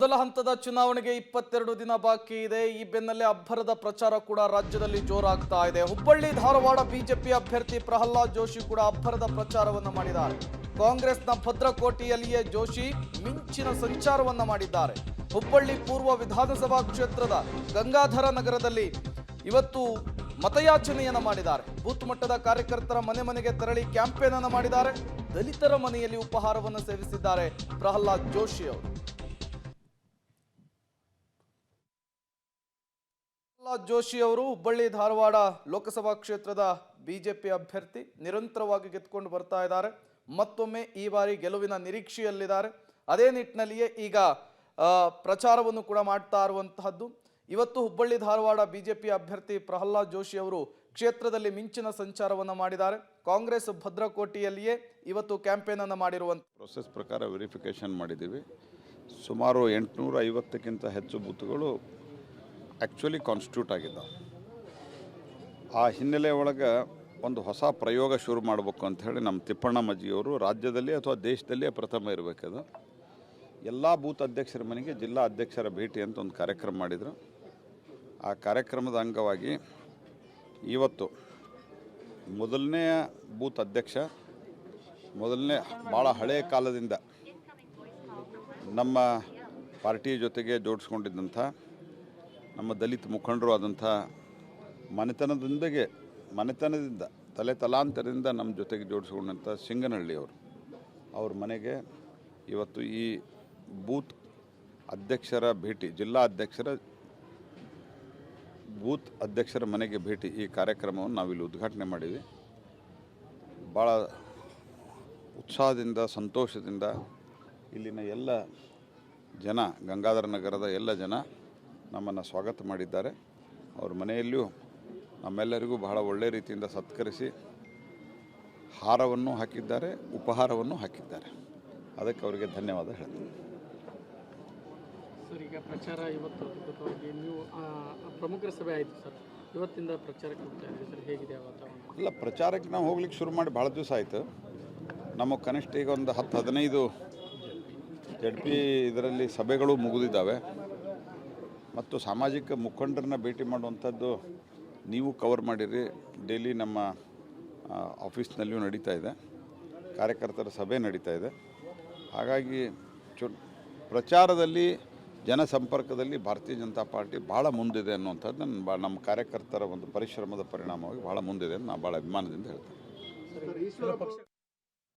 ಮೊದಲ ಹಂತದ ಚುನಾವಣೆಗೆ 22 ದಿನ ಬಾಕಿ ಇದೆ. ಈ ಬೆನ್ನಲ್ಲೇ ಅಬ್ಬರದ ಪ್ರಚಾರ ಕೂಡ ರಾಜ್ಯದಲ್ಲಿ ಜೋರಾಗ್ತಾ ಇದೆ. ಹುಬ್ಬಳ್ಳಿ ಧಾರವಾಡ ಬಿಜೆಪಿ ಅಭ್ಯರ್ಥಿ ಪ್ರಹ್ಲಾದ್ ಜೋಶಿ ಕೂಡ ಅಬ್ಬರದ ಪ್ರಚಾರವನ್ನ ಮಾಡಿದ್ದಾರೆ. ಕಾಂಗ್ರೆಸ್ನ ಭದ್ರಕೋಟೆಯಲ್ಲಿಯೇ ಜೋಶಿ ಮಿಂಚಿನ ಸಂಚಾರವನ್ನ ಮಾಡಿದ್ದಾರೆ. ಹುಬ್ಬಳ್ಳಿ ಪೂರ್ವ ವಿಧಾನಸಭಾ ಕ್ಷೇತ್ರದ ಗಂಗಾಧರ ನಗರದಲ್ಲಿ ಇವತ್ತು ಮತಯಾಚನೆಯನ್ನ ಮಾಡಿದ್ದಾರೆ. ಬೂತ್ ಮಟ್ಟದ ಕಾರ್ಯಕರ್ತರ ಮನೆ ಮನೆಗೆ ತೆರಳಿ ಕ್ಯಾಂಪೇನ್ ಅನ್ನು ಮಾಡಿದ್ದಾರೆ. ದಲಿತರ ಮನೆಯಲ್ಲಿ ಉಪಹಾರವನ್ನು ಸೇವಿಸಿದ್ದಾರೆ ಪ್ರಹ್ಲಾದ್ ಜೋಶಿ ಅವರು. ಪ್ರಹ್ಲಾದ್ ಜೋಶಿ ಅವರು ಹುಬ್ಬಳ್ಳಿ ಧಾರವಾಡ ಲೋಕಸಭಾ ಕ್ಷೇತ್ರದ ಬಿಜೆಪಿ ಅಭ್ಯರ್ಥಿ, ನಿರಂತರವಾಗಿ ಗೆದ್ದುಕೊಂಡು ಬರ್ತಾ ಇದ್ದಾರೆ. ಮತ್ತೊಮ್ಮೆ ಈ ಬಾರಿ ಗೆಲುವಿನ ನಿರೀಕ್ಷೆಯಲ್ಲಿದ್ದಾರೆ. ಅದೇ ನಿಟ್ಟಿನಲ್ಲಿಯೇ ಈಗ ಪ್ರಚಾರವನ್ನು ಕೂಡ ಮಾಡ್ತಾ ಇರುವಂತಹದ್ದು. ಇವತ್ತು ಹುಬ್ಬಳ್ಳಿ ಧಾರವಾಡ ಬಿಜೆಪಿ ಅಭ್ಯರ್ಥಿ ಪ್ರಹ್ಲಾದ್ ಜೋಶಿ ಅವರು ಕ್ಷೇತ್ರದಲ್ಲಿ ಮಿಂಚಿನ ಸಂಚಾರವನ್ನು ಮಾಡಿದ್ದಾರೆ. ಕಾಂಗ್ರೆಸ್ ಭದ್ರಕೋಟೆಯಲ್ಲಿಯೇ ಇವತ್ತು ಕ್ಯಾಂಪೇನ್ ಅನ್ನು ಮಾಡಿರುವಂತ ಪ್ರೊಸೆಸ್ ಪ್ರಕಾರ ವೆರಿಫಿಕೇಷನ್ ಮಾಡಿದ್ದೀವಿ. ಸುಮಾರು 850ಕ್ಕಿಂತ ಹೆಚ್ಚು ಬೂತ್ಗಳು ಆ್ಯಕ್ಚುಲಿ ಕಾನ್ಸ್ಟಿಟ್ಯೂಟ್ ಆಗಿದ್ದಾವೆ. ಆ ಹಿನ್ನೆಲೆ ಒಳಗೆ ಒಂದು ಹೊಸ ಪ್ರಯೋಗ ಶುರು ಮಾಡಬೇಕು ಅಂಥೇಳಿ ನಮ್ಮ ತಿಪ್ಪಣ್ಣ ಮಜ್ಜಿಯವರು ರಾಜ್ಯದಲ್ಲಿ ಅಥವಾ ದೇಶದಲ್ಲಿಯೇ ಪ್ರಥಮ ಇರಬೇಕದು. ಎಲ್ಲ ಬೂತ್ ಅಧ್ಯಕ್ಷರ ಮನೆಗೆ ಜಿಲ್ಲಾ ಅಧ್ಯಕ್ಷರ ಭೇಟಿ ಅಂತ ಒಂದು ಕಾರ್ಯಕ್ರಮ ಮಾಡಿದರು. ಆ ಕಾರ್ಯಕ್ರಮದ ಅಂಗವಾಗಿ ಇವತ್ತು ಮೊದಲನೆಯ ಬೂತ್ ಅಧ್ಯಕ್ಷ, ಭಾಳ ಹಳೆಯ ಕಾಲದಿಂದ ನಮ್ಮ ಪಾರ್ಟಿ ಜೊತೆಗೆ ಜೋಡಿಸ್ಕೊಂಡಿದ್ದಂಥ ನಮ್ಮ ದಲಿತ ಮುಖಂಡರು ಆದಂಥ ಮನೆತನದಿಂದ ತಲೆ ತಲಾಂತರದಿಂದ ನಮ್ಮ ಜೊತೆಗೆ ಜೋಡಿಸ್ಕೊಂಡಂಥ ಸಿಂಗನಹಳ್ಳಿಯವರು, ಅವ್ರ ಮನೆಗೆ ಇವತ್ತು ಈ ಬೂತ್ ಅಧ್ಯಕ್ಷರ ಭೇಟಿ, ಜಿಲ್ಲಾ ಅಧ್ಯಕ್ಷರ ಬೂತ್ ಅಧ್ಯಕ್ಷರ ಮನೆಗೆ ಭೇಟಿ, ಈ ಕಾರ್ಯಕ್ರಮವನ್ನು ನಾವಿಲ್ಲಿ ಉದ್ಘಾಟನೆ ಮಾಡಿದ್ವಿ. ಭಾಳ ಉತ್ಸಾಹದಿಂದ ಸಂತೋಷದಿಂದ ಇಲ್ಲಿನ ಎಲ್ಲ ಜನ, ಗಂಗಾಧರ ನಗರದ ಎಲ್ಲ ಜನ ನಮ್ಮನ್ನು ಸ್ವಾಗತ ಮಾಡಿದ್ದಾರೆ. ಅವ್ರ ಮನೆಯಲ್ಲಿಯೂ ನಮ್ಮೆಲ್ಲರಿಗೂ ಬಹಳ ಒಳ್ಳೆಯ ರೀತಿಯಿಂದ ಸತ್ಕರಿಸಿ ಹಾರವನ್ನು ಹಾಕಿದ್ದಾರೆ, ಉಪಹಾರವನ್ನು ಹಾಕಿದ್ದಾರೆ. ಅದಕ್ಕೆ ಅವರಿಗೆ ಧನ್ಯವಾದ ಹೇಳ್ತೀನಿ. ಸರ್, ಈಗ ಪ್ರಚಾರ ಇವತ್ತು ಅದ್ಭುತವಾಗಿ ನೀವು ಪ್ರಮುಖರ ಸಭೆ ಆಯಿತು ಸರ್, ಇವತ್ತಿಂದ ಪ್ರಚಾರಕ್ಕೆ ಹೋಗ್ತಾ ಇದ್ದೀವಿ ಸರ್, ಹೇಗಿದೆ ವಾತಾವರಣ? ಅಲ್ಲ, ಪ್ರಚಾರಕ್ಕೆ ನಾವು ಹೋಗ್ಲಿಕ್ಕೆ ಶುರು ಮಾಡಿ ಭಾಳ ದಿವಸ ಆಯಿತು. ನಮಗೆ ಕನಿಷ್ಠ ಈಗ ಒಂದು 10-15 ZP ಇದರಲ್ಲಿ ಸಭೆಗಳು ಮುಗಿದಿದ್ದಾವೆ. ಮತ್ತು ಸಾಮಾಜಿಕ ಮುಖಂಡರನ್ನ ಭೇಟಿ ಮಾಡುವಂಥದ್ದು ನೀವು ಕವರ್ ಮಾಡಿರಿ. ಡೈಲಿ ನಮ್ಮ ಆಫೀಸ್ನಲ್ಲಿಯೂ ನಡೀತಾ ಇದೆ, ಕಾರ್ಯಕರ್ತರ ಸಭೆ ನಡೀತಾ ಇದೆ. ಹಾಗಾಗಿ ಪ್ರಚಾರದಲ್ಲಿ, ಜನಸಂಪರ್ಕದಲ್ಲಿ ಭಾರತೀಯ ಜನತಾ ಪಾರ್ಟಿ ಭಾಳ ಮುಂದಿದೆ ಅನ್ನುವಂಥದ್ದು ನಮ್ಮ ಕಾರ್ಯಕರ್ತರ ಒಂದು ಪರಿಶ್ರಮದ ಪರಿಣಾಮವಾಗಿ ಭಾಳ ಮುಂದಿದೆ ಅಂತ ನಾನು ಭಾಳ ಅಭಿಮಾನದಿಂದ ಹೇಳ್ತೇನೆ.